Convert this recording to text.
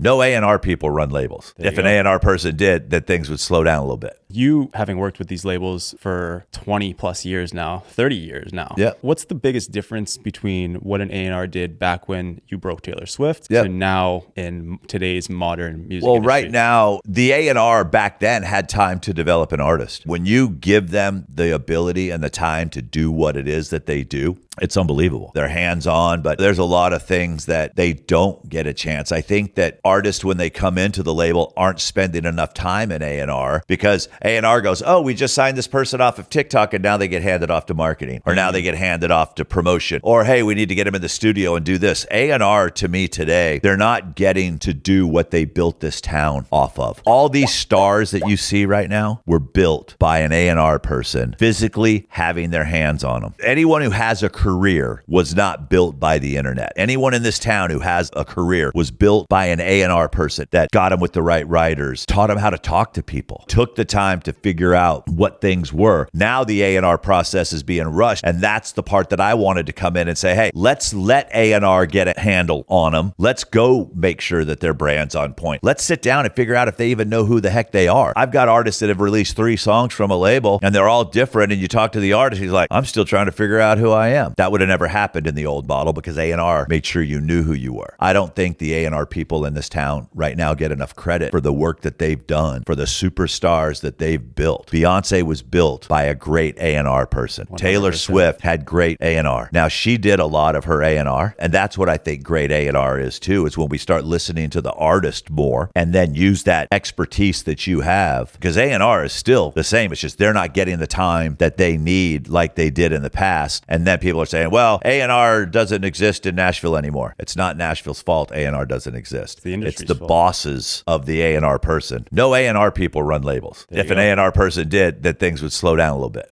No A&R people run labels. If an A&R person did, then things would slow down a little bit. You, having worked with these labels for 20 plus years now, 30 years now, Yeah. what's the biggest difference between what an A&R did back when you broke Taylor Swift Yeah. to now in today's modern music Well, industry? right now, the A&R back then had time to develop an artist. When you give them the ability and the time to do what it is that they do, it's unbelievable. They're hands-on, but there's a lot of things that they don't get a chance. I think that artists, when they come into the label, aren't spending enough time in A&R because A&R goes, oh, we just signed this person off of TikTok and now they get handed off to marketing, or now they get handed off to promotion, or hey, we need to get them in the studio and do this. A&R, to me today, they're not getting to do what they built this town off of. All these stars that you see right now were built by an A&R person physically having their hands on them. Anyone who has a career was not built by the internet. Anyone in this town who has a career was built by an A&R person that got them with the right writers, taught them how to talk to people, took the time to figure out what things were. Now the A&R process is being rushed, and that's the part that I wanted to come in and say, hey, let's let A&R get a handle on them. Let's go make sure that their brand's on point. Let's sit down and figure out if they even know who the heck they are. I've got artists that have released 3 songs from a label, and they're all different, and you talk to the artist, he's like, I'm still trying to figure out who I am. That would have never happened in the old model because A&R made sure you knew who you were. I don't think the A&R people in this town right now get enough credit for the work that they've done, for the superstars that they've built. Beyonce was built by a great A&R person. 100%. Taylor Swift had great A&R. Now, she did a lot of her A&R, and that's what I think great A&R is too, is when we start listening to the artist more and then use that expertise that you have, because A&R is still the same. It's just they're not getting the time that they need like they did in the past. And then people are saying, well, A&R doesn't exist in Nashville anymore. It's not Nashville's fault A&R doesn't exist. It's the bosses of the A&R person. No A&R people run labels. If an A&R person did, then things would slow down a little bit.